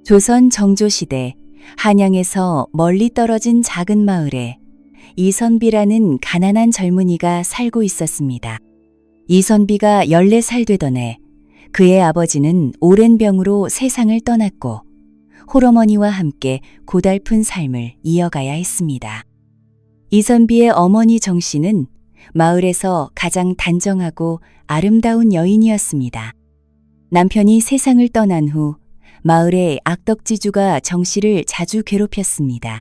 조선 정조시대 한양에서 멀리 떨어진 작은 마을에 이선비라는 가난한 젊은이가 살고 있었습니다. 이선비가 14살 되던 해 그의 아버지는 오랜 병으로 세상을 떠났고 홀어머니와 함께 고달픈 삶을 이어가야 했습니다. 이선비의 어머니 정씨는 마을에서 가장 단정하고 아름다운 여인이었습니다. 남편이 세상을 떠난 후 마을의 악덕지주가 정씨를 자주 괴롭혔습니다.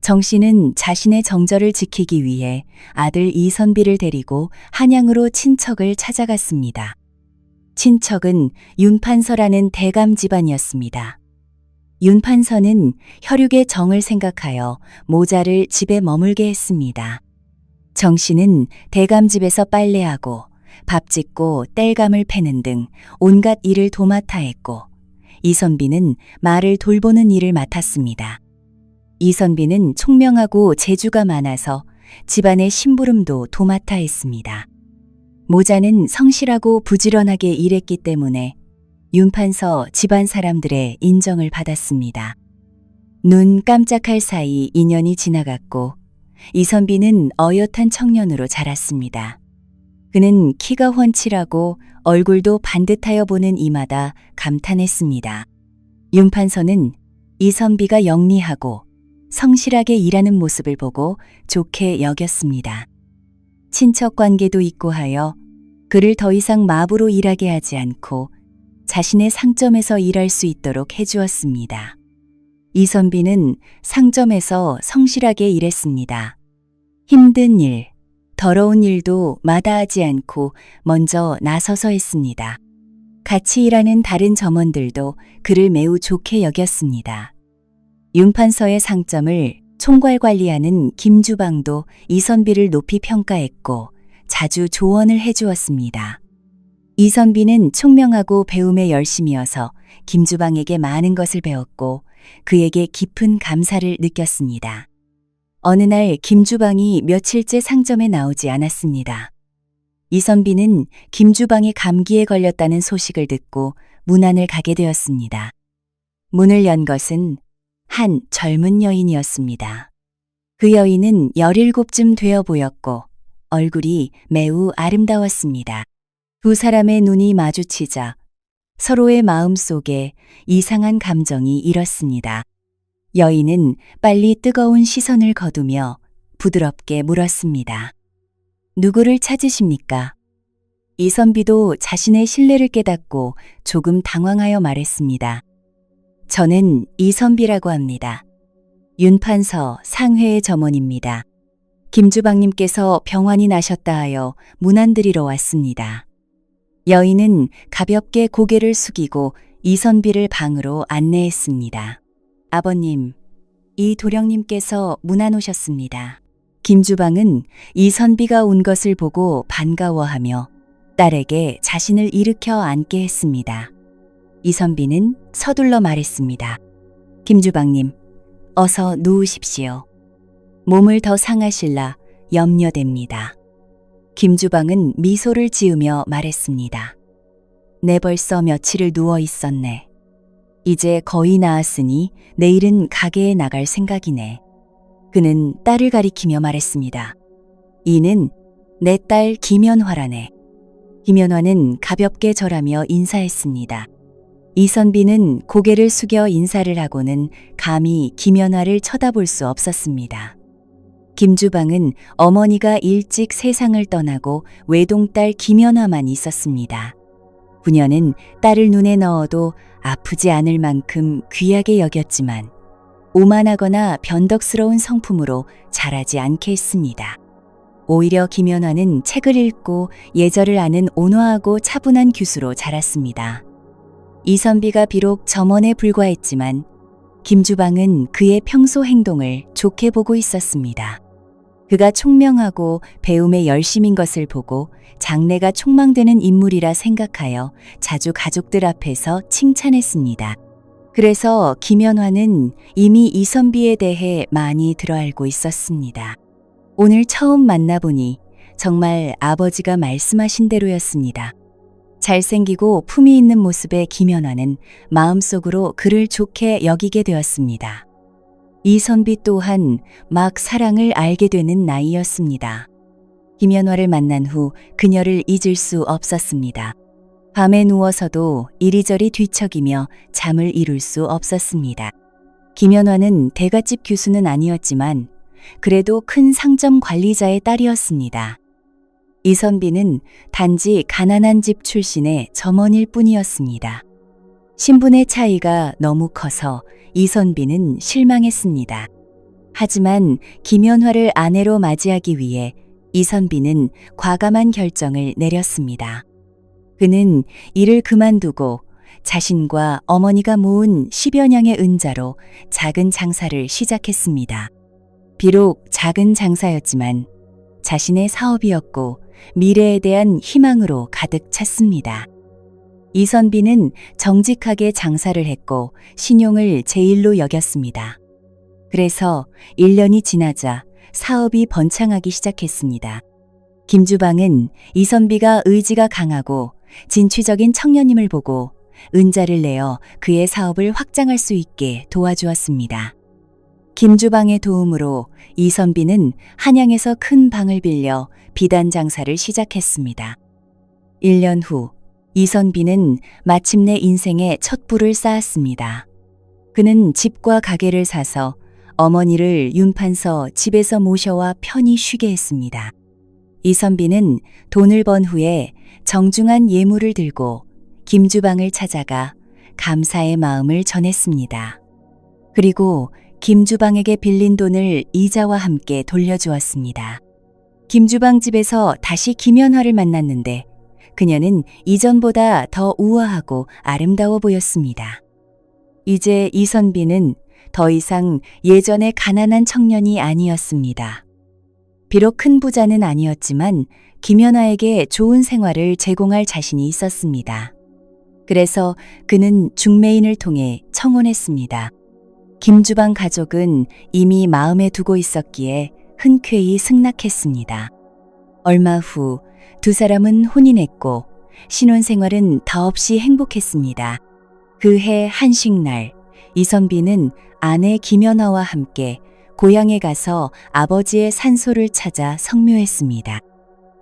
정씨는 자신의 정절을 지키기 위해 아들 이선비를 데리고 한양으로 친척을 찾아갔습니다. 친척은 윤판서라는 대감 집안이었습니다. 윤판서는 혈육의 정을 생각하여 모자를 집에 머물게 했습니다. 정씨는 대감 집에서 빨래하고 밥 짓고 땔감을 패는 등 온갖 일을 도맡아 했고 이선비는 말을 돌보는 일을 맡았습니다. 이선비는 총명하고 재주가 많아서 집안의 심부름도 도맡아 했습니다. 모자는 성실하고 부지런하게 일했기 때문에 윤판서 집안 사람들의 인정을 받았습니다. 눈 깜짝할 사이 2년이 지나갔고 이선비는 어엿한 청년으로 자랐습니다. 그는 키가 훤칠하고 얼굴도 반듯하여 보는 이마다 감탄했습니다. 윤판서는 이선비가 영리하고 성실하게 일하는 모습을 보고 좋게 여겼습니다. 친척 관계도 있고 하여 그를 더 이상 마부로 일하게 하지 않고 자신의 상점에서 일할 수 있도록 해주었습니다. 이선비는 상점에서 성실하게 일했습니다. 힘든 일, 더러운 일도 마다하지 않고 먼저 나서서 했습니다. 같이 일하는 다른 점원들도 그를 매우 좋게 여겼습니다. 윤판서의 상점을 총괄 관리하는 김주방도 이선비를 높이 평가했고 자주 조언을 해주었습니다. 이선비는 총명하고 배움에 열심이어서 김주방에게 많은 것을 배웠고 그에게 깊은 감사를 느꼈습니다. 어느 날 김주방이 며칠째 상점에 나오지 않았습니다. 이선비는 김주방이 감기에 걸렸다는 소식을 듣고 문 안을 가게 되었습니다. 문을 연 것은 한 젊은 여인이었습니다. 그 여인은 17쯤 되어 보였고 얼굴이 매우 아름다웠습니다. 두 사람의 눈이 마주치자 서로의 마음 속에 이상한 감정이 일었습니다. 여인은 빨리 뜨거운 시선을 거두며 부드럽게 물었습니다. 누구를 찾으십니까? 이선비도 자신의 신뢰를 깨닫고 조금 당황하여 말했습니다. 저는 이선비라고 합니다. 윤판서 상회의 점원입니다. 김주방님께서 병환이 나셨다 하여 문안드리러 왔습니다. 여인은 가볍게 고개를 숙이고 이선비를 방으로 안내했습니다. 아버님, 이 도령님께서 문안 오셨습니다. 김주방은 이선비가 온 것을 보고 반가워하며 딸에게 자신을 일으켜 앉게 했습니다. 이선비는 서둘러 말했습니다. 김주방님, 어서 누우십시오. 몸을 더 상하실라 염려됩니다. 김주방은 미소를 지으며 말했습니다. 내 벌써 며칠을 누워 있었네. 이제 거의 나았으니 내일은 가게에 나갈 생각이네. 그는 딸을 가리키며 말했습니다. 이는 내 딸 김연화라네. 김연화는 가볍게 절하며 인사했습니다. 이선비는 고개를 숙여 인사를 하고는 감히 김연화를 쳐다볼 수 없었습니다. 김주방은 어머니가 일찍 세상을 떠나고 외동딸 김연화만 있었습니다. 부녀는 딸을 눈에 넣어도 아프지 않을 만큼 귀하게 여겼지만 오만하거나 변덕스러운 성품으로 자라지 않게 했습니다. 오히려 김연화는 책을 읽고 예절을 아는 온화하고 차분한 규수로 자랐습니다. 이선비가 비록 점원에 불과했지만 김주방은 그의 평소 행동을 좋게 보고 있었습니다. 그가 총명하고 배움에 열심인 것을 보고 장래가 촉망되는 인물이라 생각하여 자주 가족들 앞에서 칭찬했습니다. 그래서 김연화는 이미 이선비에 대해 많이 들어알고 있었습니다. 오늘 처음 만나보니 정말 아버지가 말씀하신 대로였습니다. 잘생기고 품위 있는 모습의 김연화는 마음속으로 그를 좋게 여기게 되었습니다. 이선비 또한 막 사랑을 알게 되는 나이였습니다. 김연화를 만난 후 그녀를 잊을 수 없었습니다. 밤에 누워서도 이리저리 뒤척이며 잠을 이룰 수 없었습니다. 김연화는 대갓집 교수는 아니었지만 그래도 큰 상점 관리자의 딸이었습니다. 이선비는 단지 가난한 집 출신의 점원일 뿐이었습니다. 신분의 차이가 너무 커서 이선비는 실망했습니다. 하지만 김연화를 아내로 맞이하기 위해 이선비는 과감한 결정을 내렸습니다. 그는 일을 그만두고 자신과 어머니가 모은 10여 냥의 은자로 작은 장사를 시작했습니다. 비록 작은 장사였지만 자신의 사업이었고 미래에 대한 희망으로 가득 찼습니다. 이선비는 정직하게 장사를 했고 신용을 제일로 여겼습니다. 그래서 1년이 지나자 사업이 번창하기 시작했습니다. 김주방은 이선비가 의지가 강하고 진취적인 청년임을 보고 은자를 내어 그의 사업을 확장할 수 있게 도와주었습니다. 김주방의 도움으로 이선비는 한양에서 큰 방을 빌려 비단 장사를 시작했습니다. 1년 후 이선비는 마침내 인생의 첫 불을 쌓았습니다. 그는 집과 가게를 사서 어머니를 윤판서 집에서 모셔와 편히 쉬게 했습니다. 이선비는 돈을 번 후에 정중한 예물을 들고 김주방을 찾아가 감사의 마음을 전했습니다. 그리고 김주방에게 빌린 돈을 이자와 함께 돌려주었습니다. 김주방 집에서 다시 김연화를 만났는데 그녀는 이전보다 더 우아하고 아름다워 보였습니다. 이제 이선비는 더 이상 예전의 가난한 청년이 아니었습니다. 비록 큰 부자는 아니었지만 김연화에게 좋은 생활을 제공할 자신이 있었습니다. 그래서 그는 중매인을 통해 청혼했습니다. 김주방 가족은 이미 마음에 두고 있었기에 흔쾌히 승낙했습니다. 얼마 후 두 사람은 혼인했고 신혼생활은 더없이 행복했습니다. 그해 한식날 이선비는 아내 김연화와 함께 고향에 가서 아버지의 산소를 찾아 성묘했습니다.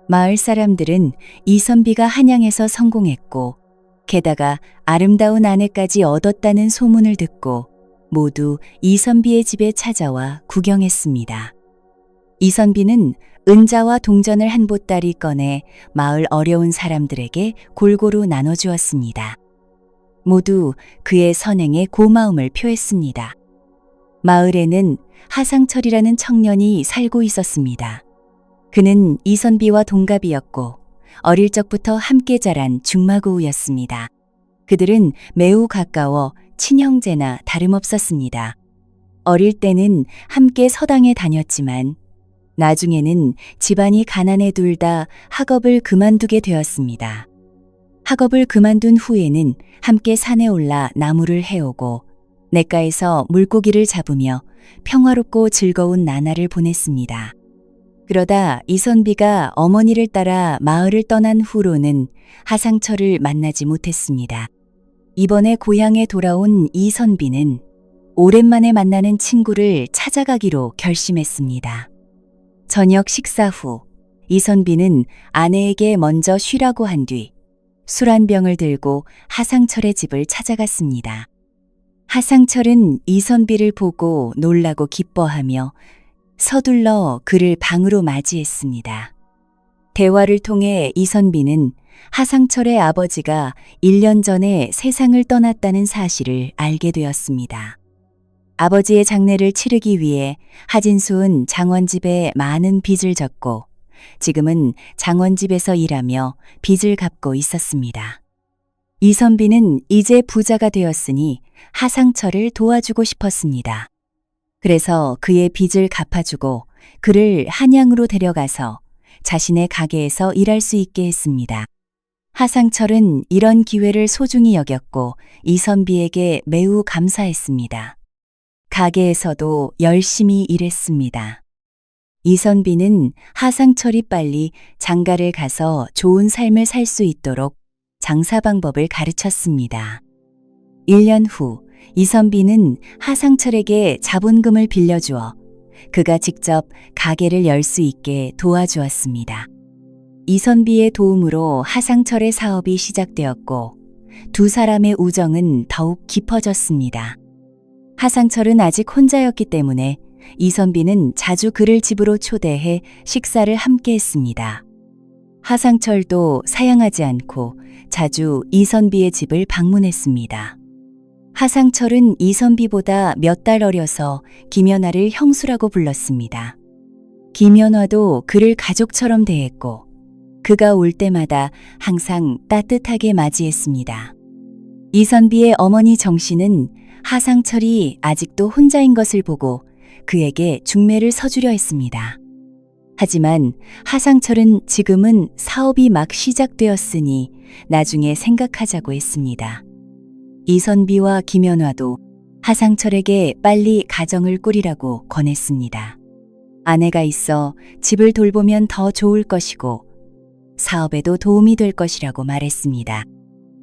마을 사람들은 이선비가 한양에서 성공했고 게다가 아름다운 아내까지 얻었다는 소문을 듣고 모두 이선비의 집에 찾아와 구경했습니다. 이선비는 은자와 동전을 한 보따리 꺼내 마을 어려운 사람들에게 골고루 나눠주었습니다. 모두 그의 선행에 고마움을 표했습니다. 마을에는 하상철이라는 청년이 살고 있었습니다. 그는 이선비와 동갑이었고 어릴 적부터 함께 자란 중마고우였습니다. 그들은 매우 가까워 친형제나 다름없었습니다. 어릴 때는 함께 서당에 다녔지만 나중에는 집안이 가난해 둘 다 학업을 그만두게 되었습니다. 학업을 그만둔 후에는 함께 산에 올라 나무를 해오고 냇가에서 물고기를 잡으며 평화롭고 즐거운 나날을 보냈습니다. 그러다 이선비가 어머니를 따라 마을을 떠난 후로는 하상철을 만나지 못했습니다. 이번에 고향에 돌아온 이선비는 오랜만에 만나는 친구를 찾아가기로 결심했습니다. 저녁 식사 후 이선비는 아내에게 먼저 쉬라고 한 뒤 술 한 병을 들고 하상철의 집을 찾아갔습니다. 하상철은 이선비를 보고 놀라고 기뻐하며 서둘러 그를 방으로 맞이했습니다. 대화를 통해 이선비는 하상철의 아버지가 1년 전에 세상을 떠났다는 사실을 알게 되었습니다. 아버지의 장례를 치르기 위해 하진수은 장원집에 많은 빚을 졌고 지금은 장원집에서 일하며 빚을 갚고 있었습니다. 이선비는 이제 부자가 되었으니 하상철을 도와주고 싶었습니다. 그래서 그의 빚을 갚아주고 그를 한양으로 데려가서 자신의 가게에서 일할 수 있게 했습니다. 하상철은 이런 기회를 소중히 여겼고 이선비에게 매우 감사했습니다. 가게에서도 열심히 일했습니다. 이선비는 하상철이 빨리 장가를 가서 좋은 삶을 살 수 있도록 장사 방법을 가르쳤습니다. 1년 후 이선비는 하상철에게 자본금을 빌려주어 그가 직접 가게를 열 수 있게 도와주었습니다. 이선비의 도움으로 하상철의 사업이 시작되었고 두 사람의 우정은 더욱 깊어졌습니다. 하상철은 아직 혼자였기 때문에 이선비는 자주 그를 집으로 초대해 식사를 함께 했습니다. 하상철도 사양하지 않고 자주 이선비의 집을 방문했습니다. 하상철은 이선비보다 몇 달 어려서 김연화를 형수라고 불렀습니다. 김연화도 그를 가족처럼 대했고 그가 올 때마다 항상 따뜻하게 맞이했습니다. 이선비의 어머니 정씨는 하상철이 아직도 혼자인 것을 보고 그에게 중매를 서주려 했습니다. 하지만 하상철은 지금은 사업이 막 시작되었으니 나중에 생각하자고 했습니다. 이선비와 김연화도 하상철에게 빨리 가정을 꾸리라고 권했습니다. 아내가 있어 집을 돌보면 더 좋을 것이고 사업에도 도움이 될 것이라고 말했습니다.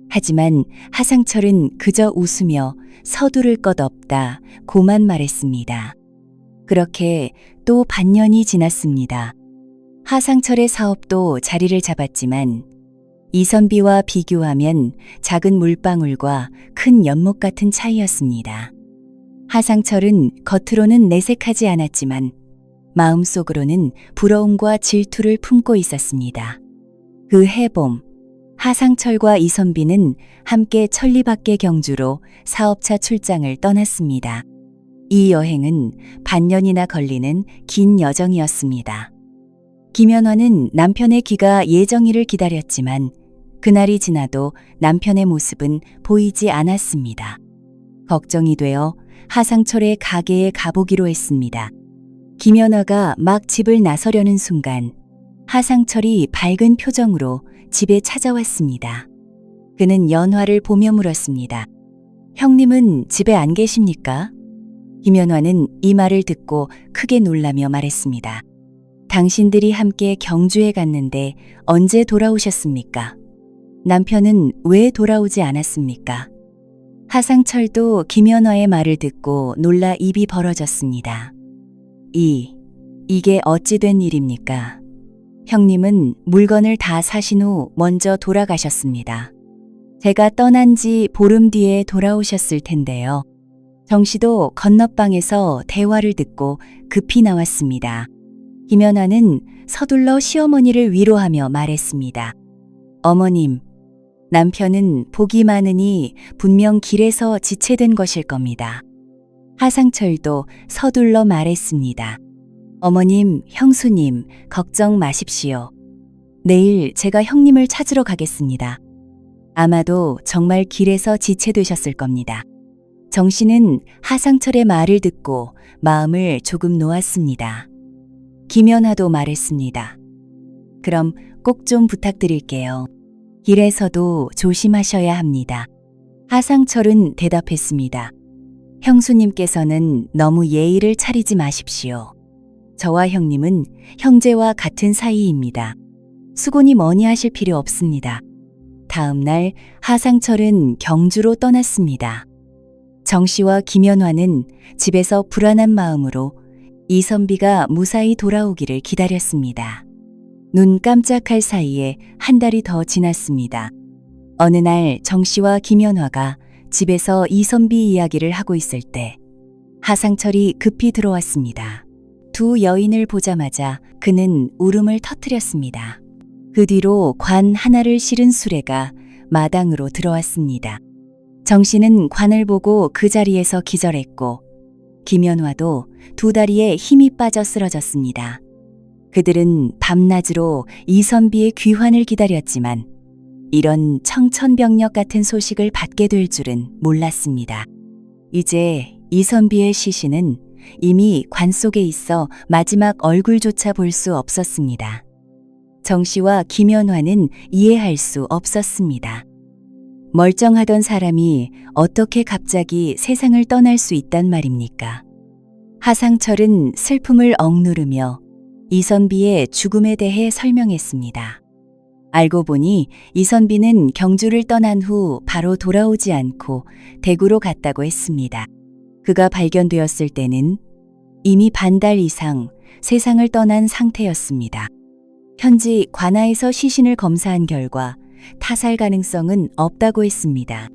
하지만 하상철은 그저 웃으며 서두를 것 없다 고만 말했습니다. 그렇게 또 반년이 지났습니다. 하상철의 사업도 자리를 잡았지만 이선비와 비교하면 작은 물방울과 큰 연못 같은 차이였습니다. 하상철은 겉으로는 내색하지 않았지만 마음속으로는 부러움과 질투를 품고 있었습니다. 그 해봄, 하상철과 이선비는 함께 천리밖의 경주로 사업차 출장을 떠났습니다. 이 여행은 반년이나 걸리는 긴 여정이었습니다. 김연화는 남편의 귀가 예정일을 기다렸지만 그날이 지나도 남편의 모습은 보이지 않았습니다. 걱정이 되어 하상철의 가게에 가보기로 했습니다. 김연화가 막 집을 나서려는 순간 하상철이 밝은 표정으로 집에 찾아왔습니다. 그는 연화를 보며 물었습니다. 형님은 집에 안 계십니까? 김연화는 이 말을 듣고 크게 놀라며 말했습니다. 당신들이 함께 경주에 갔는데 언제 돌아오셨습니까? 남편은 왜 돌아오지 않았습니까? 하상철도 김연화의 말을 듣고 놀라 입이 벌어졌습니다. 이게 어찌 된 일입니까? 형님은 물건을 다 사신 후 먼저 돌아가셨습니다. 제가 떠난 지 보름 뒤에 돌아오셨을 텐데요. 정씨도 건너방에서 대화를 듣고 급히 나왔습니다. 김연화는 서둘러 시어머니를 위로하며 말했습니다. 어머님, 남편은 복이 많으니 분명 길에서 지체된 것일 겁니다. 하상철도 서둘러 말했습니다. 어머님, 형수님, 걱정 마십시오. 내일 제가 형님을 찾으러 가겠습니다. 아마도 정말 길에서 지체되셨을 겁니다. 정씨는 하상철의 말을 듣고 마음을 조금 놓았습니다. 김연화도 말했습니다. 그럼 꼭 좀 부탁드릴게요. 길에서도 조심하셔야 합니다. 하상철은 대답했습니다. 형수님께서는 너무 예의를 차리지 마십시오. 저와 형님은 형제와 같은 사이입니다. 수고니 뭐니 하실 필요 없습니다. 다음 날 하상철은 경주로 떠났습니다. 정씨와 김연화는 집에서 불안한 마음으로 이선비가 무사히 돌아오기를 기다렸습니다. 눈 깜짝할 사이에 한 달이 더 지났습니다. 어느 날 정씨와 김연화가 집에서 이선비 이야기를 하고 있을 때 하상철이 급히 들어왔습니다. 두 여인을 보자마자 그는 울음을 터뜨렸습니다. 그 뒤로 관 하나를 실은 수레가 마당으로 들어왔습니다. 정씨는 관을 보고 그 자리에서 기절했고 김연화도 두 다리에 힘이 빠져 쓰러졌습니다. 그들은 밤낮으로 이선비의 귀환을 기다렸지만 이런 청천벽력 같은 소식을 받게 될 줄은 몰랐습니다. 이제 이선비의 시신은 이미 관 속에 있어 마지막 얼굴조차 볼 수 없었습니다. 정씨와 김연화는 이해할 수 없었습니다. 멀쩡하던 사람이 어떻게 갑자기 세상을 떠날 수 있단 말입니까? 하상철은 슬픔을 억누르며 이선비의 죽음에 대해 설명했습니다. 알고 보니 이선비는 경주를 떠난 후 바로 돌아오지 않고 대구로 갔다고 했습니다. 그가 발견되었을 때는 이미 반달 이상 세상을 떠난 상태였습니다. 현지 관아에서 시신을 검사한 결과 타살 가능성은 없다고 했습니다.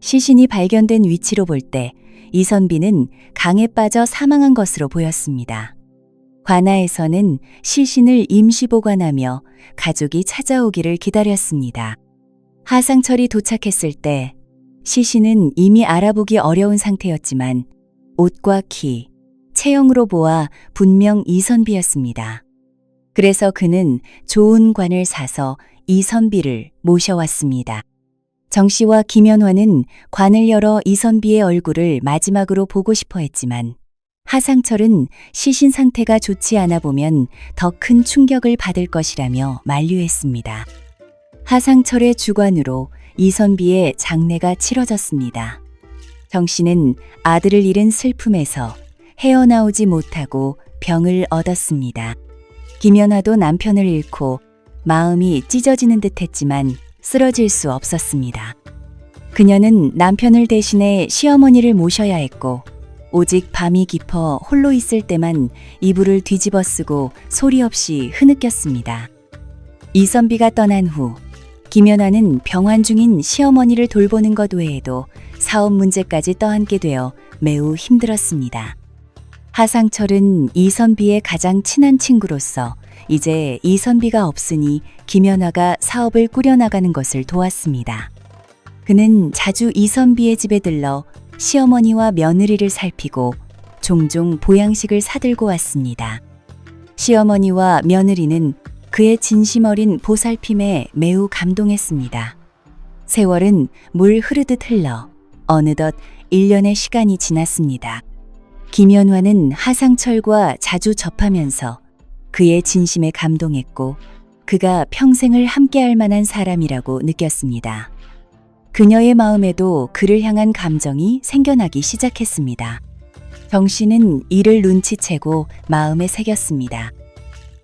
시신이 발견된 위치로 볼 때 이선비는 강에 빠져 사망한 것으로 보였습니다. 관아에서는 시신을 임시 보관하며 가족이 찾아오기를 기다렸습니다. 하상철이 도착했을 때 시신은 이미 알아보기 어려운 상태였지만 옷과 키, 체형으로 보아 분명 이선비였습니다. 그래서 그는 좋은 관을 사서 이선비를 모셔왔습니다. 정 씨와 김연화는 관을 열어 이선비의 얼굴을 마지막으로 보고 싶어 했지만 하상철은 시신 상태가 좋지 않아 보면 더 큰 충격을 받을 것이라며 만류했습니다. 하상철의 주관으로 이선비의 장례가 치러졌습니다. 정 씨는 아들을 잃은 슬픔에서 헤어나오지 못하고 병을 얻었습니다. 김연화도 남편을 잃고 마음이 찢어지는 듯 했지만 쓰러질 수 없었습니다. 그녀는 남편을 대신해 시어머니를 모셔야 했고 오직 밤이 깊어 홀로 있을 때만 이불을 뒤집어 쓰고 소리 없이 흐느꼈습니다. 이선비가 떠난 후 김연화는 병환 중인 시어머니를 돌보는 것 외에도 사업 문제까지 떠안게 되어 매우 힘들었습니다. 하상철은 이선비의 가장 친한 친구로서 이제 이선비가 없으니 김연화가 사업을 꾸려나가는 것을 도왔습니다. 그는 자주 이선비의 집에 들러 시어머니와 며느리를 살피고 종종 보양식을 사들고 왔습니다. 시어머니와 며느리는 그의 진심 어린 보살핌에 매우 감동했습니다. 세월은 물 흐르듯 흘러 어느덧 1년의 시간이 지났습니다. 김연화는 하상철과 자주 접하면서 그의 진심에 감동했고 그가 평생을 함께할 만한 사람이라고 느꼈습니다. 그녀의 마음에도 그를 향한 감정이 생겨나기 시작했습니다. 정 씨는 이를 눈치채고 마음에 새겼습니다.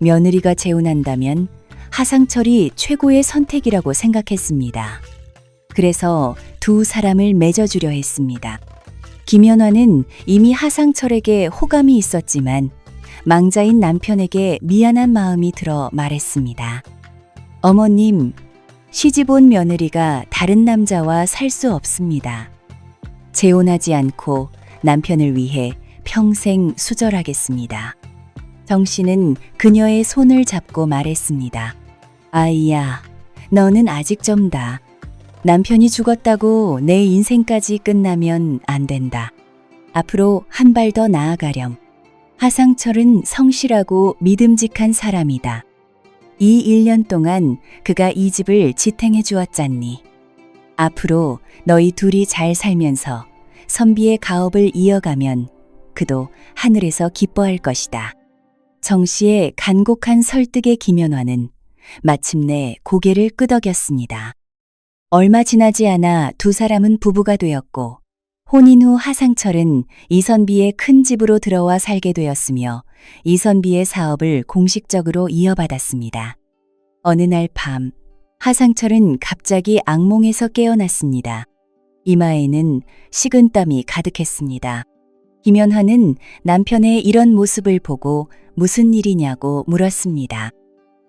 며느리가 재혼한다면 하상철이 최고의 선택이라고 생각했습니다. 그래서 두 사람을 맺어주려 했습니다. 김연화는 이미 하상철에게 호감이 있었지만 망자인 남편에게 미안한 마음이 들어 말했습니다. 어머님, 시집 온 며느리가 다른 남자와 살 수 없습니다. 재혼하지 않고 남편을 위해 평생 수절하겠습니다. 정 씨는 그녀의 손을 잡고 말했습니다. 아이야, 너는 아직 젊다. 남편이 죽었다고 내 인생까지 끝나면 안 된다. 앞으로 한 발 더 나아가렴. 하상철은 성실하고 믿음직한 사람이다. 이 1년 동안 그가 이 집을 지탱해 주었잖니. 앞으로 너희 둘이 잘 살면서 선비의 가업을 이어가면 그도 하늘에서 기뻐할 것이다. 정 씨의 간곡한 설득에 김연화는 마침내 고개를 끄덕였습니다. 얼마 지나지 않아 두 사람은 부부가 되었고 혼인 후 하상철은 이선비의 큰 집으로 들어와 살게 되었으며 이선비의 사업을 공식적으로 이어받았습니다. 어느 날 밤, 하상철은 갑자기 악몽에서 깨어났습니다. 이마에는 식은땀이 가득했습니다. 김연화는 남편의 이런 모습을 보고 무슨 일이냐고 물었습니다.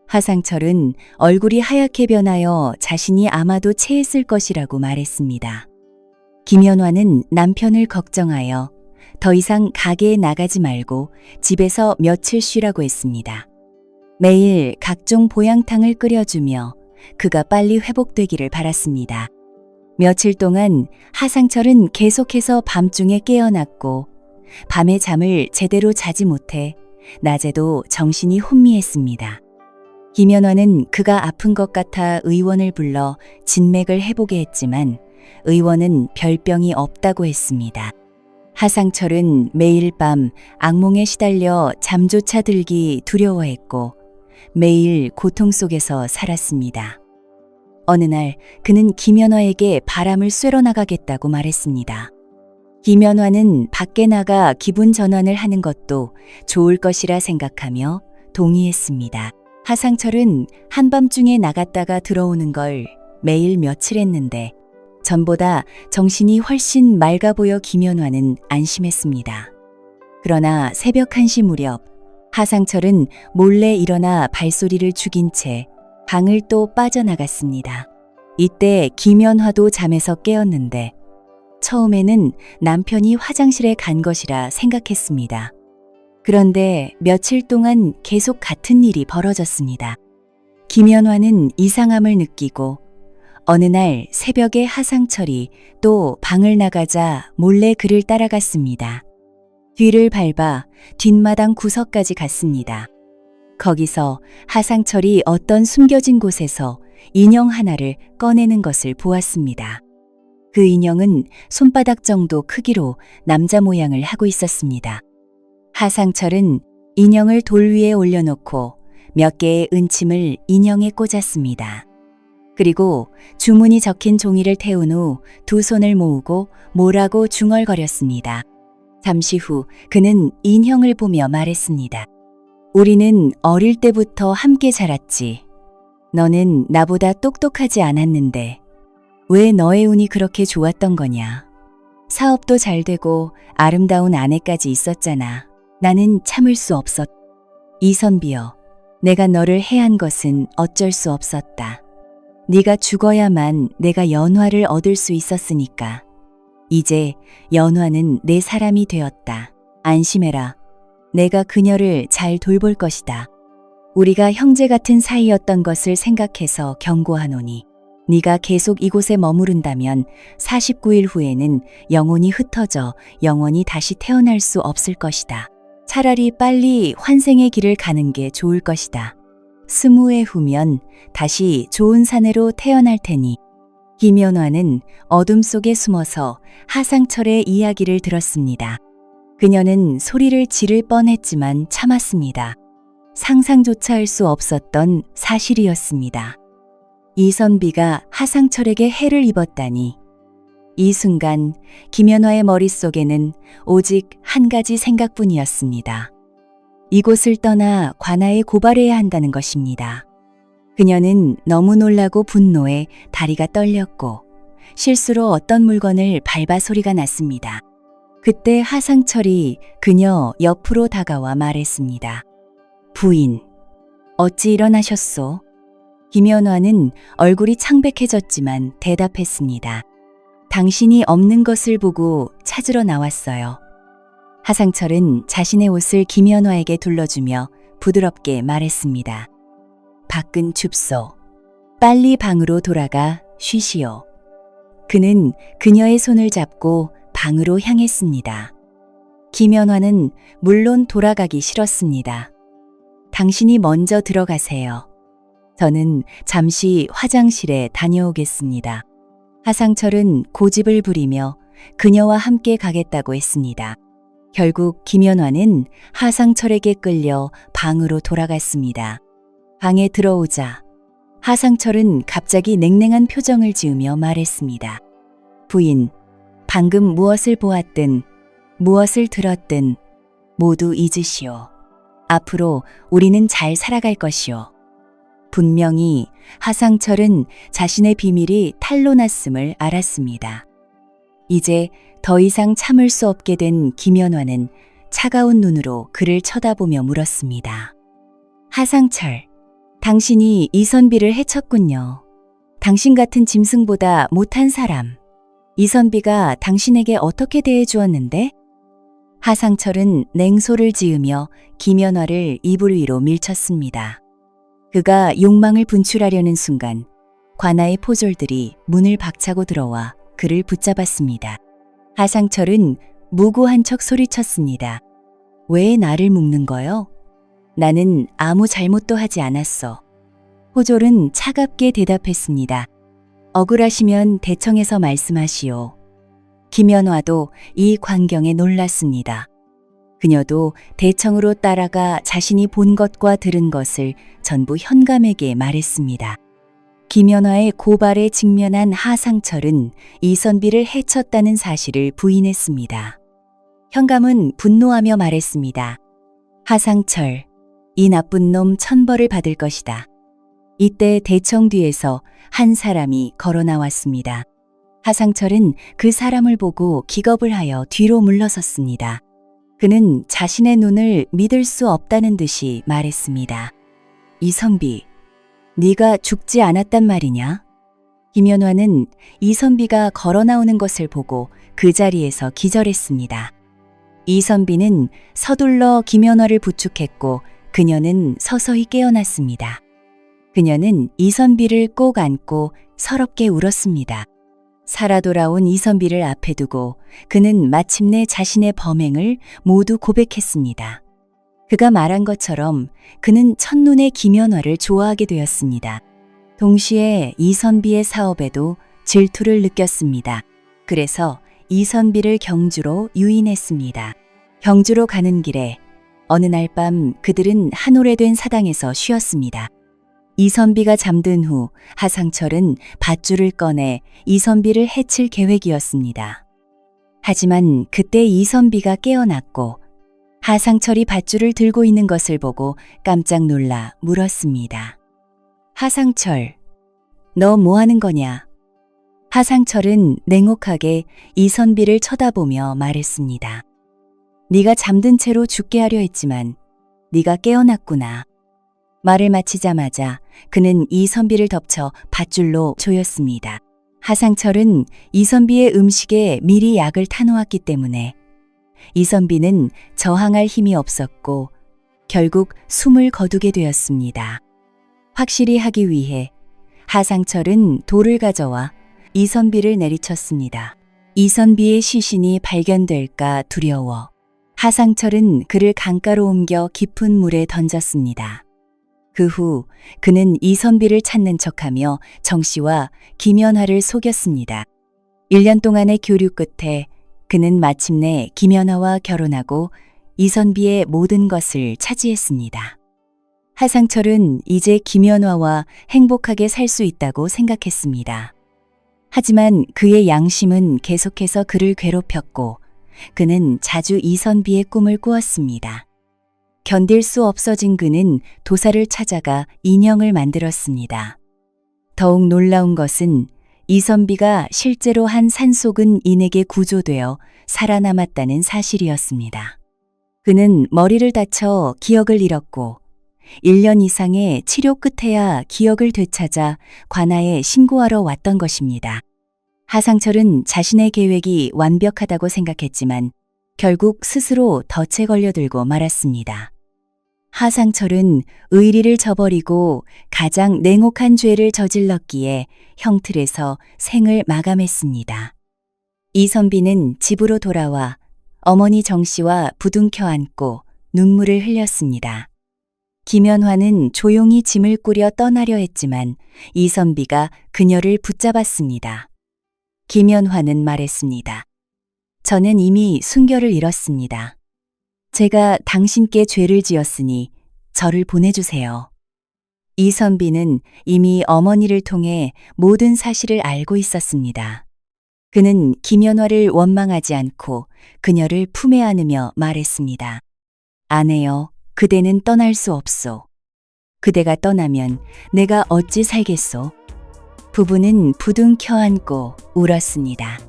하상철은 얼굴이 하얗게 변하여 자신이 아마도 체했을 것이라고 말했습니다. 김연화는 남편을 걱정하여 더 이상 가게에 나가지 말고 집에서 며칠 쉬라고 했습니다. 매일 각종 보양탕을 끓여주며 그가 빨리 회복되기를 바랐습니다. 며칠 동안 하상철은 계속해서 밤중에 깨어났고 밤에 잠을 제대로 자지 못해 낮에도 정신이 혼미했습니다. 김연화는 그가 아픈 것 같아 의원을 불러 진맥을 해보게 했지만 의원은 별병이 없다고 했습니다. 하상철은 매일 밤 악몽에 시달려 잠조차 들기 두려워했고 매일 고통 속에서 살았습니다. 어느 날 그는 김연화에게 바람을 쐬러 나가겠다고 말했습니다. 김연화는 밖에 나가 기분 전환을 하는 것도 좋을 것이라 생각하며 동의했습니다. 하상철은 한밤중에 나갔다가 들어오는 걸 매일 며칠 했는데 전보다 정신이 훨씬 맑아 보여 김연화는 안심했습니다. 그러나 새벽 1시 무렵 하상철은 몰래 일어나 발소리를 죽인 채 방을 또 빠져나갔습니다. 이때 김연화도 잠에서 깨었는데 처음에는 남편이 화장실에 간 것이라 생각했습니다. 그런데 며칠 동안 계속 같은 일이 벌어졌습니다. 김연화는 이상함을 느끼고 어느 날 새벽에 하상철이 또 방을 나가자 몰래 그를 따라갔습니다. 뒤를 밟아 뒷마당 구석까지 갔습니다. 거기서 하상철이 어떤 숨겨진 곳에서 인형 하나를 꺼내는 것을 보았습니다. 그 인형은 손바닥 정도 크기로 남자 모양을 하고 있었습니다. 하상철은 인형을 돌 위에 올려놓고 몇 개의 은침을 인형에 꽂았습니다. 그리고 주문이 적힌 종이를 태운 후 두 손을 모으고 뭐라고 중얼거렸습니다. 잠시 후 그는 인형을 보며 말했습니다. 우리는 어릴 때부터 함께 자랐지. 너는 나보다 똑똑하지 않았는데 왜 너의 운이 그렇게 좋았던 거냐. 사업도 잘 되고 아름다운 아내까지 있었잖아. 나는 참을 수 없었다. 이선비여, 내가 너를 해한 것은 어쩔 수 없었다. 네가 죽어야만 내가 연화를 얻을 수 있었으니까. 이제 연화는 내 사람이 되었다. 안심해라. 내가 그녀를 잘 돌볼 것이다. 우리가 형제 같은 사이였던 것을 생각해서 경고하노니 네가 계속 이곳에 머무른다면 49일 후에는 영혼이 흩어져 영원히 다시 태어날 수 없을 것이다. 차라리 빨리 환생의 길을 가는 게 좋을 것이다. 20회 후면 다시 좋은 사내로 태어날 테니. 김연화는 어둠 속에 숨어서 하상철의 이야기를 들었습니다. 그녀는 소리를 지를 뻔했지만 참았습니다. 상상조차 할 수 없었던 사실이었습니다. 이선비가 하상철에게 해를 입었다니. 이 순간 김연화의 머릿속에는 오직 한 가지 생각뿐이었습니다. 이곳을 떠나 관아에 고발해야 한다는 것입니다. 그녀는 너무 놀라고 분노해 다리가 떨렸고 실수로 어떤 물건을 밟아 소리가 났습니다. 그때 하상철이 그녀 옆으로 다가와 말했습니다. 부인, 어찌 일어나셨소? 김연화는 얼굴이 창백해졌지만 대답했습니다. 당신이 없는 것을 보고 찾으러 나왔어요. 하상철은 자신의 옷을 김연화에게 둘러주며 부드럽게 말했습니다. 밖은 춥소. 빨리 방으로 돌아가 쉬시오. 그는 그녀의 손을 잡고 방으로 향했습니다. 김연화는 물론 돌아가기 싫었습니다. 당신이 먼저 들어가세요. 저는 잠시 화장실에 다녀오겠습니다. 하상철은 고집을 부리며 그녀와 함께 가겠다고 했습니다. 결국 김연화는 하상철에게 끌려 방으로 돌아갔습니다. 방에 들어오자 하상철은 갑자기 냉랭한 표정을 지으며 말했습니다. 부인, 방금 무엇을 보았든 무엇을 들었든 모두 잊으시오. 앞으로 우리는 잘 살아갈 것이오. 분명히 하상철은 자신의 비밀이 탄로났음을 알았습니다. 이제 더 이상 참을 수 없게 된 김연화는 차가운 눈으로 그를 쳐다보며 물었습니다. 하상철, 당신이 이선비를 해쳤군요. 당신 같은 짐승보다 못한 사람. 이선비가 당신에게 어떻게 대해주었는데? 하상철은 냉소를 지으며 김연화를 이불 위로 밀쳤습니다. 그가 욕망을 분출하려는 순간 관아의 포졸들이 문을 박차고 들어와 그를 붙잡았습니다. 하상철은 무고한 척 소리쳤습니다. 왜 나를 묶는 거요? 나는 아무 잘못도 하지 않았어. 포졸은 차갑게 대답했습니다. 억울하시면 대청에서 말씀하시오. 김연화도 이 광경에 놀랐습니다. 그녀도 대청으로 따라가 자신이 본 것과 들은 것을 전부 현감에게 말했습니다. 김연화의 고발에 직면한 하상철은 이선비를 해쳤다는 사실을 부인했습니다. 현감은 분노하며 말했습니다. 하상철, 이 나쁜 놈 천벌을 받을 것이다. 이때 대청 뒤에서 한 사람이 걸어 나왔습니다. 하상철은 그 사람을 보고 기겁을 하여 뒤로 물러섰습니다. 그는 자신의 눈을 믿을 수 없다는 듯이 말했습니다. 이선비, 네가 죽지 않았단 말이냐? 김연화는 이선비가 걸어 나오는 것을 보고 그 자리에서 기절했습니다. 이선비는 서둘러 김연화를 부축했고 그녀는 서서히 깨어났습니다. 그녀는 이선비를 꼭 안고 서럽게 울었습니다. 살아 돌아온 이선비를 앞에 두고 그는 마침내 자신의 범행을 모두 고백했습니다. 그가 말한 것처럼 그는 첫눈에 김연화를 좋아하게 되었습니다. 동시에 이선비의 사업에도 질투를 느꼈습니다. 그래서 이선비를 경주로 유인했습니다. 경주로 가는 길에 어느 날 밤 그들은 한 오래된 사당에서 쉬었습니다. 이선비가 잠든 후 하상철은 밧줄을 꺼내 이선비를 해칠 계획이었습니다. 하지만 그때 이선비가 깨어났고 하상철이 밧줄을 들고 있는 것을 보고 깜짝 놀라 물었습니다. 하상철, 너 뭐 하는 거냐? 하상철은 냉혹하게 이선비를 쳐다보며 말했습니다. 네가 잠든 채로 죽게 하려 했지만 네가 깨어났구나. 말을 마치자마자 그는 이선비를 덮쳐 밧줄로 조였습니다. 하상철은 이선비의 음식에 미리 약을 타놓았기 때문에 이선비는 저항할 힘이 없었고 결국 숨을 거두게 되었습니다. 확실히 하기 위해 하상철은 돌을 가져와 이선비를 내리쳤습니다. 이선비의 시신이 발견될까 두려워 하상철은 그를 강가로 옮겨 깊은 물에 던졌습니다. 그 후 그는 이선비를 찾는 척하며 정 씨와 김연화를 속였습니다. 1년 동안의 교류 끝에 그는 마침내 김연화와 결혼하고 이선비의 모든 것을 차지했습니다. 하상철은 이제 김연화와 행복하게 살 수 있다고 생각했습니다. 하지만 그의 양심은 계속해서 그를 괴롭혔고 그는 자주 이선비의 꿈을 꾸었습니다. 견딜 수 없어진 그는 도사를 찾아가 인형을 만들었습니다. 더욱 놀라운 것은 이선비가 실제로 한 산속은 인에게 구조되어 살아남았다는 사실이었습니다. 그는 머리를 다쳐 기억을 잃었고 1년 이상의 치료 끝에야 기억을 되찾아 관아에 신고하러 왔던 것입니다. 하상철은 자신의 계획이 완벽하다고 생각했지만 결국 스스로 덫에 걸려들고 말았습니다. 하상철은 의리를 저버리고 가장 냉혹한 죄를 저질렀기에 형틀에서 생을 마감했습니다. 이선비는 집으로 돌아와 어머니 정 씨와 부둥켜 안고 눈물을 흘렸습니다. 김연화는 조용히 짐을 꾸려 떠나려 했지만 이선비가 그녀를 붙잡았습니다. 김연화는 말했습니다. 저는 이미 순결을 잃었습니다. 제가 당신께 죄를 지었으니 저를 보내주세요. 이선비는 이미 어머니를 통해 모든 사실을 알고 있었습니다. 그는 김연화를 원망하지 않고 그녀를 품에 안으며 말했습니다. 아내여, 그대는 떠날 수 없소. 그대가 떠나면 내가 어찌 살겠소? 부부는 부둥켜 안고 울었습니다.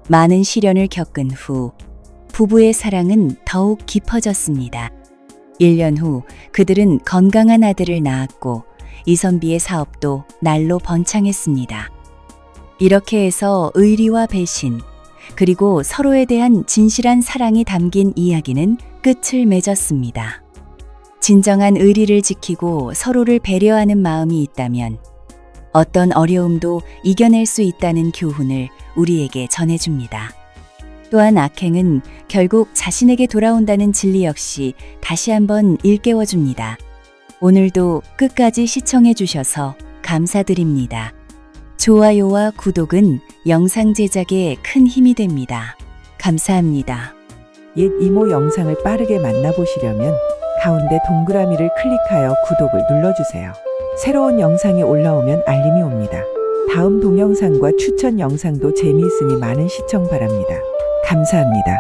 많은 시련을 겪은 후 부부의 사랑은 더욱 깊어졌습니다. 1년 후 그들은 건강한 아들을 낳았고 이선비의 사업도 날로 번창했습니다. 이렇게 해서 의리와 배신, 그리고 서로에 대한 진실한 사랑이 담긴 이야기는 끝을 맺었습니다. 진정한 의리를 지키고 서로를 배려하는 마음이 있다면 어떤 어려움도 이겨낼 수 있다는 교훈을 우리에게 전해줍니다. 또한 악행은 결국 자신에게 돌아온다는 진리 역시 다시 한번 일깨워줍니다. 오늘도 끝까지 시청해 주셔서 감사드립니다. 좋아요와 구독은 영상 제작에 큰 힘이 됩니다. 감사합니다. 옛 이모 영상을 빠르게 만나보시려면 가운데 동그라미를 클릭하여 구독을 눌러주세요. 새로운 영상이 올라오면 알림이 옵니다. 다음 동영상과 추천 영상도 재미있으니 많은 시청 바랍니다. 감사합니다.